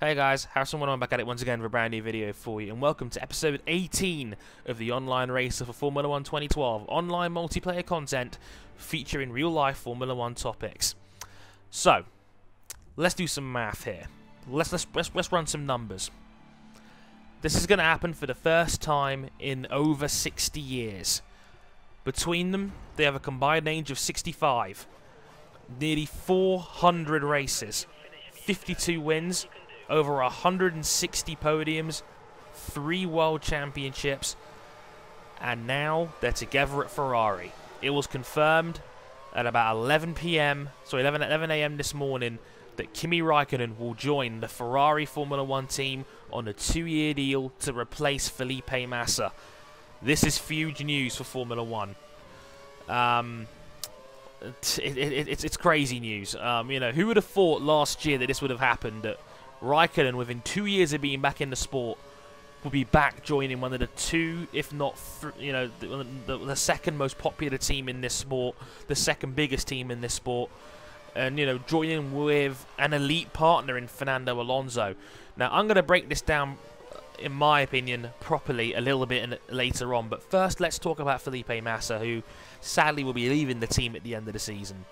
Hey guys, Harrison1 back at it once again for a brand new video for you, and welcome to episode 18 of the Online Racer for Formula 1 2012, online multiplayer content featuring real-life Formula 1 topics. So, let's do some math here. Let's run some numbers. This is going to happen for the first time in over 60 years. Between them, they have a combined age of 65, nearly 400 races, 52 wins, over 160 podiums, 3 world championships, and now they're together at Ferrari. It was confirmed at about 11 a.m. this morning that Kimi Raikkonen will join the Ferrari Formula 1 team on a 2-year deal to replace Felipe Massa. This is huge news for Formula 1. It's crazy news. You know, who would have thought last year that this would have happened? That Raikkonen, within 2 years of being back in the sport, will be back joining one of the two, if not, you know, the second most popular team in this sport, the second biggest team in this sport, and you know, joining with an elite partner in Fernando Alonso. Now, I'm going to break this down, in my opinion, properly a little bit later on. But first, let's talk about Felipe Massa, who sadly will be leaving the team at the end of the season.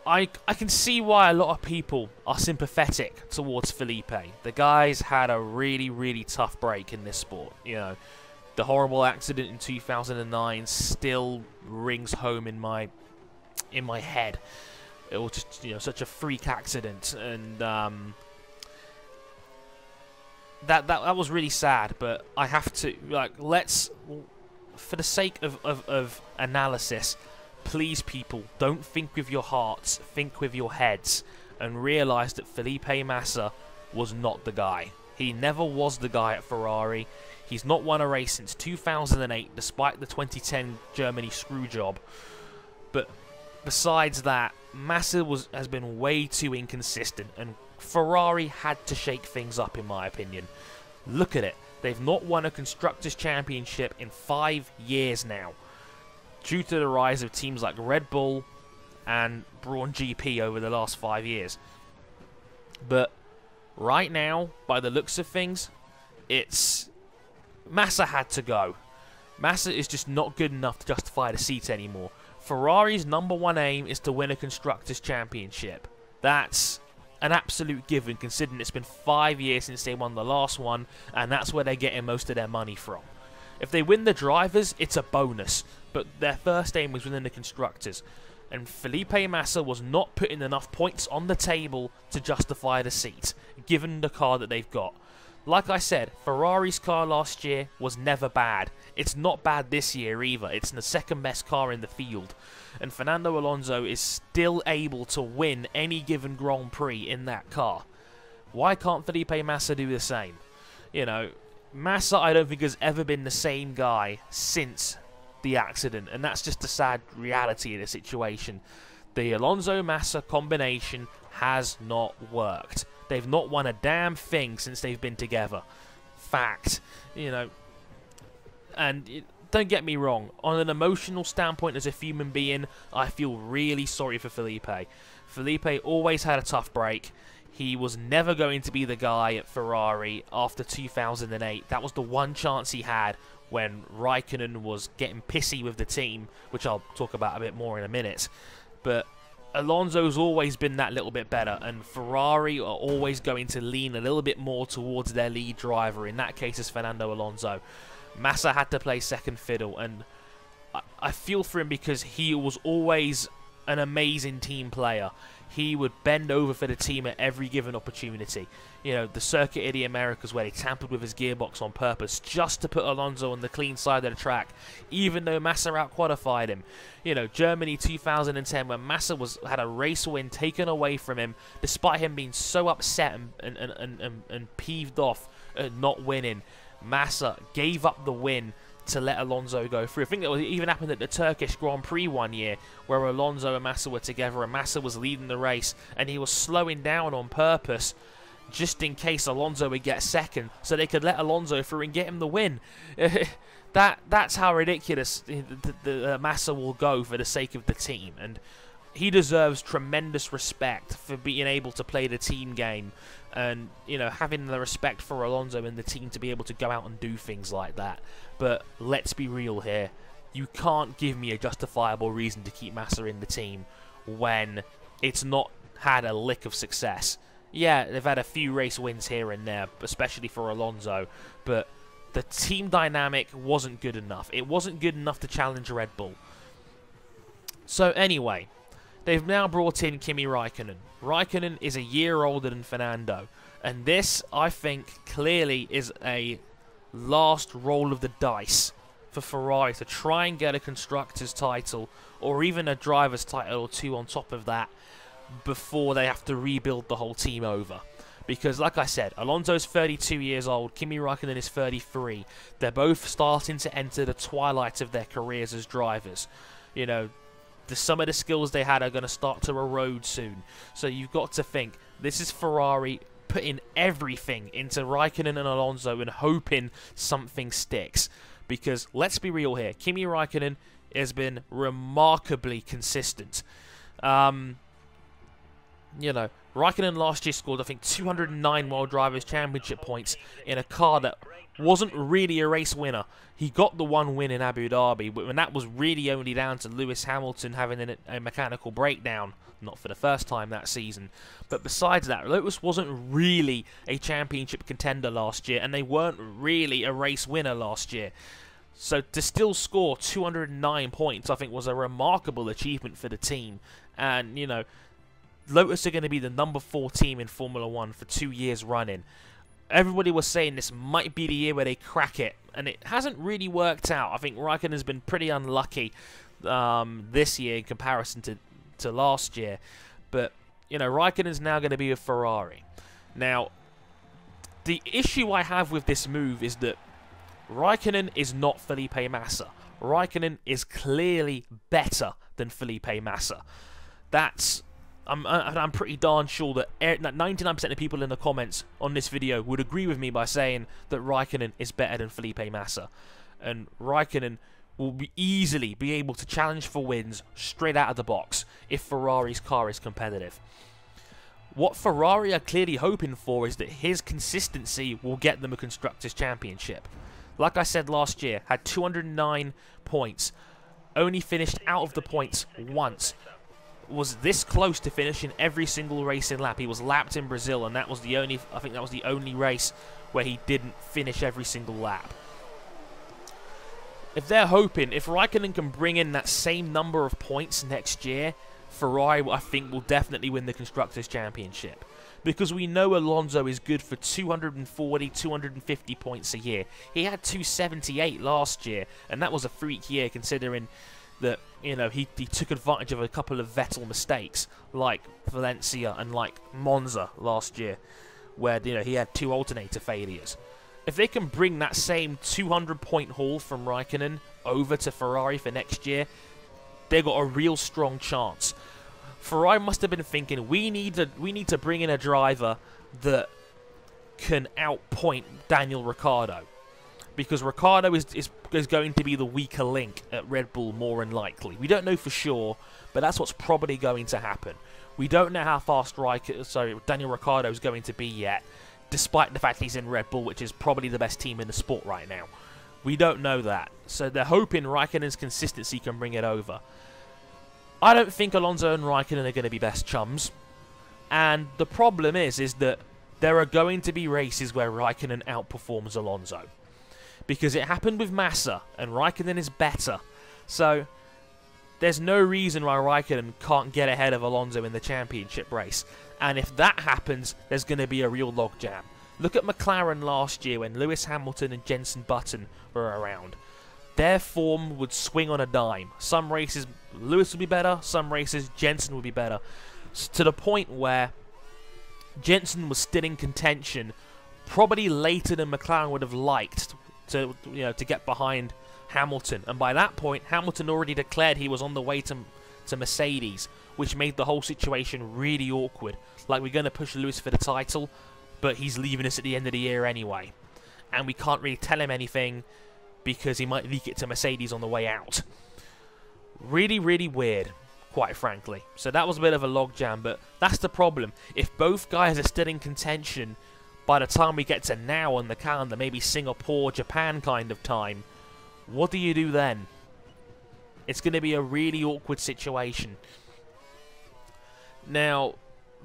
I can see why a lot of people are sympathetic towards Felipe. The guy's had a really tough break in this sport. You know, the horrible accident in 2009 still rings home in my head. It was just, you know, such a freak accident, and that was really sad. But I have to, like, let's, for the sake of analysis, please, people, don't think with your hearts, think with your heads, and realise that Felipe Massa was not the guy. He never was the guy at Ferrari. He's not won a race since 2008, despite the 2010 Germany screw job. But besides that, Massa has been way too inconsistent, and Ferrari had to shake things up, in my opinion. Look at it. They've not won a Constructors' Championship in 5 years now, due to the rise of teams like Red Bull and Brawn GP over the last 5 years. But right now, by the looks of things, it's Massa had to go. Massa is just not good enough to justify the seat anymore. Ferrari's #1 aim is to win a Constructors' Championship. That's an absolute given, considering it's been 5 years since they won the last one, and that's where they're getting most of their money from. If they win the drivers, it's a bonus, but their first aim was winning the Constructors. And Felipe Massa was not putting enough points on the table to justify the seat, given the car that they've got. Like I said, Ferrari's car last year was never bad. It's not bad this year either. It's the second best car in the field. And Fernando Alonso is still able to win any given Grand Prix in that car. Why can't Felipe Massa do the same? You know, Massa, I don't think, has ever been the same guy since the accident, and that's just the sad reality of the situation. The Alonso-Massa combination has not worked. They've not won a damn thing since they've been together. Fact. You know, and don't get me wrong, on an emotional standpoint as a human being, I feel really sorry for Felipe. Felipe always had a tough break. He was never going to be the guy at Ferrari after 2008. That was the one chance he had when Raikkonen was getting pissy with the team, which I'll talk about a bit more in a minute. But Alonso's always been that little bit better, and Ferrari are always going to lean a little bit more towards their lead driver. In that case, it's Fernando Alonso. Massa had to play second fiddle, and I feel for him because he was always an amazing team player. He would bend over for the team at every given opportunity. You know, the Circuit of the Americas, where they tampered with his gearbox on purpose just to put Alonso on the clean side of the track, even though Massa out-qualified him. You know, Germany 2010, when Massa had a race win taken away from him, despite him being so upset and peeved off at not winning. Massa gave up the win to let Alonso go through. I think that even happened at the Turkish Grand Prix one year, where Alonso and Massa were together, and Massa was leading the race, and he was slowing down on purpose, just in case Alonso would get second, so they could let Alonso through and get him the win. That's how ridiculous the Massa will go for the sake of the team. And he deserves tremendous respect for being able to play the team game and, you know, having the respect for Alonso and the team to be able to go out and do things like that. But let's be real here. You can't give me a justifiable reason to keep Massa in the team when it's not had a lick of success. Yeah, they've had a few race wins here and there, especially for Alonso, but the team dynamic wasn't good enough. It wasn't good enough to challenge Red Bull. So anyway, they've now brought in Kimi Raikkonen. Raikkonen is a year older than Fernando, and this, I think, clearly is a last roll of the dice for Ferrari to try and get a constructors title or even a driver's title or two on top of that before they have to rebuild the whole team over. Because, like I said, Alonso's 32 years old, Kimi Raikkonen is 33. They're both starting to enter the twilight of their careers as drivers. You know, some of the skills they had are going to start to erode soon. So you've got to think, this is Ferrari putting everything into Raikkonen and Alonso and hoping something sticks. Because, let's be real here, Kimi Raikkonen has been remarkably consistent. You know, Raikkonen last year scored, I think, 209 World Drivers' Championship points in a car that wasn't really a race winner. He got the one win in Abu Dhabi, but when that was really only down to Lewis Hamilton having a mechanical breakdown, not for the first time that season. But besides that, Lotus wasn't really a championship contender last year, and they weren't really a race winner last year. So to still score 209 points, I think, was a remarkable achievement for the team. And, you know, Lotus are going to be the number 4 team in Formula 1 for 2 years running. Everybody was saying this might be the year where they crack it, and it hasn't really worked out. I think Raikkonen has been pretty unlucky this year in comparison to last year. But, you know, Raikkonen's now going to be with Ferrari. Now, the issue I have with this move is that Raikkonen is not Felipe Massa. Raikkonen is clearly better than Felipe Massa. I'm pretty darn sure that 99% of people in the comments on this video would agree with me by saying that Raikkonen is better than Felipe Massa. And Raikkonen will easily be able to challenge for wins straight out of the box if Ferrari's car is competitive. What Ferrari are clearly hoping for is that his consistency will get them a Constructors' Championship. Like I said last year, had 209 points, only finished out of the points once. Was this close to finishing every single racing lap. He was lapped in Brazil, and that was the only, I think that was the only race where he didn't finish every single lap. If they're hoping, if Raikkonen can bring in that same number of points next year, Ferrari, I think, will definitely win the Constructors' Championship. Because we know Alonso is good for 240, 250 points a year. He had 278 last year, and that was a freak year considering that, you know, he took advantage of a couple of Vettel mistakes, like Valencia and like Monza last year, where, you know, he had 2 alternator failures. If they can bring that same 200-point haul from Raikkonen over to Ferrari for next year, they've got a real strong chance. Ferrari must have been thinking, we need to bring in a driver that can outpoint Daniel Ricciardo. Because Ricciardo is going to be the weaker link at Red Bull, more than likely. We don't know for sure, but that's what's probably going to happen. We don't know how fast Daniel Ricciardo is going to be yet, despite the fact he's in Red Bull, which is probably the best team in the sport right now. We don't know that. So they're hoping Raikkonen's consistency can bring it over. I don't think Alonso and Raikkonen are going to be best chums. And the problem is that there are going to be races where Raikkonen outperforms Alonso. Because it happened with Massa, and Raikkonen is better. So there's no reason why Raikkonen can't get ahead of Alonso in the championship race. And if that happens, there's going to be a real logjam. Look at McLaren last year when Lewis Hamilton and Jenson Button were around. Their form would swing on a dime. Some races Lewis would be better, some races Jenson would be better. To the point where Jenson was still in contention, probably later than McLaren would have liked to get behind Hamilton. And by that point, Hamilton already declared he was on the way to Mercedes, which made the whole situation really awkward. Like, we're going to push Lewis for the title, but he's leaving us at the end of the year anyway. And we can't really tell him anything because he might leak it to Mercedes on the way out. Really, really weird. quite frankly. So that was a bit of a logjam, but that's the problem. If both guys are still in contention by the time we get to now on the calendar, maybe Singapore, Japan kind of time, what do you do then? It's going to be a really awkward situation. Now,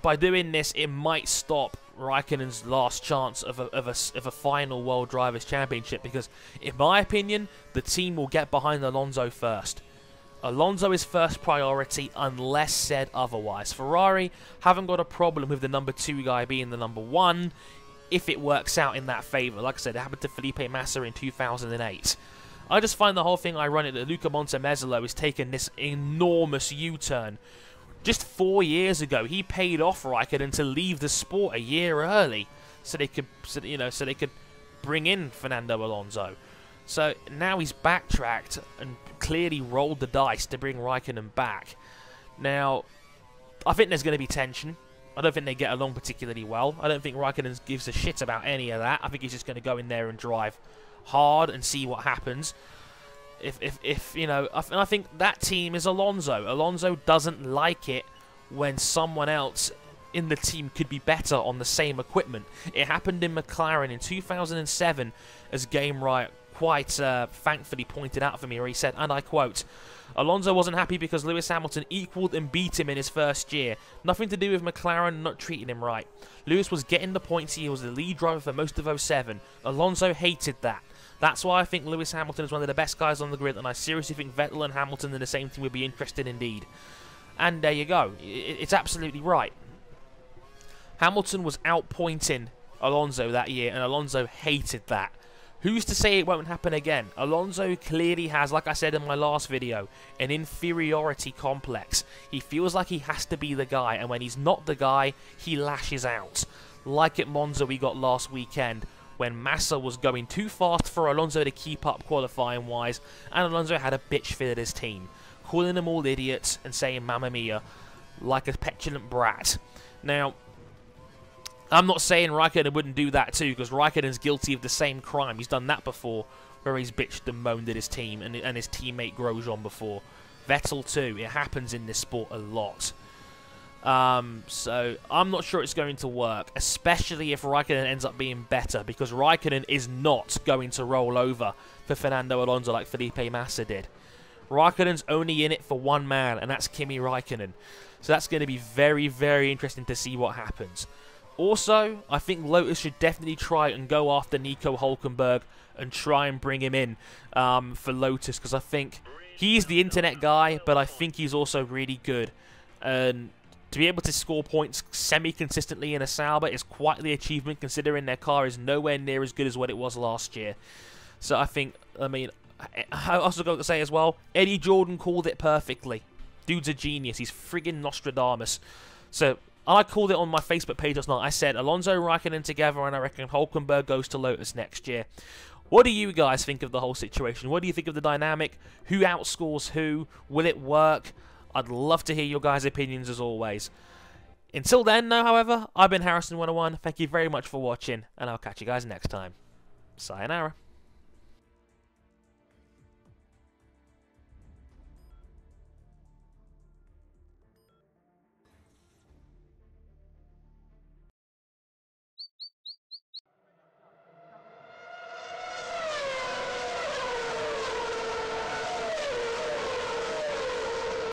by doing this, it might stop Raikkonen's last chance of a final World Drivers' Championship, because, in my opinion, the team will get behind Alonso first. Alonso is first priority unless said otherwise. Ferrari haven't got a problem with the number 2 guy being the number 1 if it works out in that favour. Like I said, it happened to Felipe Massa in 2008. I just find the whole thing ironic that Luca Montemezolo has taken this enormous U-turn. Just 4 years ago, he paid off Raikkonen to leave the sport a year early, so they could bring in Fernando Alonso. So now he's backtracked and clearly rolled the dice to bring Raikkonen back. Now, I think there's going to be tension. I don't think they get along particularly well. I don't think Raikkonen gives a shit about any of that. I think he's just going to go in there and drive hard and see what happens. If you know, and I think that team is Alonso. Alonso doesn't like it when someone else in the team could be better on the same equipment. It happened in McLaren in 2007, as Game Riot quite thankfully pointed out for me, where he said, and I quote, "Alonso wasn't happy because Lewis Hamilton equaled and beat him in his first year. Nothing to do with McLaren not treating him right. Lewis was getting the points. He was the lead driver for most of 07. Alonso hated that. That's why I think Lewis Hamilton is one of the best guys on the grid, and I seriously think Vettel and Hamilton in the same team would be interested indeed." And there you go. It's absolutely right. Hamilton was outpointing Alonso that year, and Alonso hated that. Who's to say it won't happen again? Alonso clearly has, like I said in my last video, an inferiority complex. He feels like he has to be the guy, and when he's not the guy, he lashes out. Like at Monza we got last weekend, when Massa was going too fast for Alonso to keep up qualifying-wise, and Alonso had a bitch fit at his team, calling them all idiots and saying "Mamma Mia" like a petulant brat. Now, I'm not saying Raikkonen wouldn't do that too, because Raikkonen's guilty of the same crime. He's done that before, where he's bitched and moaned at his team and his teammate Grosjean before. Vettel too. It happens in this sport a lot. So I'm not sure it's going to work, especially if Raikkonen ends up being better, because Raikkonen is not going to roll over for Fernando Alonso like Felipe Massa did. Raikkonen's only in it for one man, and that's Kimi Raikkonen. So that's going to be very, very interesting to see what happens. Also, I think Lotus should definitely try and go after Nico Hülkenberg and try and bring him in for Lotus, because I think he's the internet guy, but I think he's also really good. And to be able to score points semi-consistently in a Sauber is quite the achievement, considering their car is nowhere near as good as what it was last year. So I think, I mean, I also got to say as well, Eddie Jordan called it perfectly. Dude's a genius. He's friggin' Nostradamus. So I called it on my Facebook page last night. I said Alonso, Raikkonen together, and I reckon Hülkenberg goes to Lotus next year. What do you guys think of the whole situation? What do you think of the dynamic? Who outscores who? Will it work? I'd love to hear your guys' opinions as always. Until then, though, however, I've been Harrison101. Thank you very much for watching, and I'll catch you guys next time. Sayonara.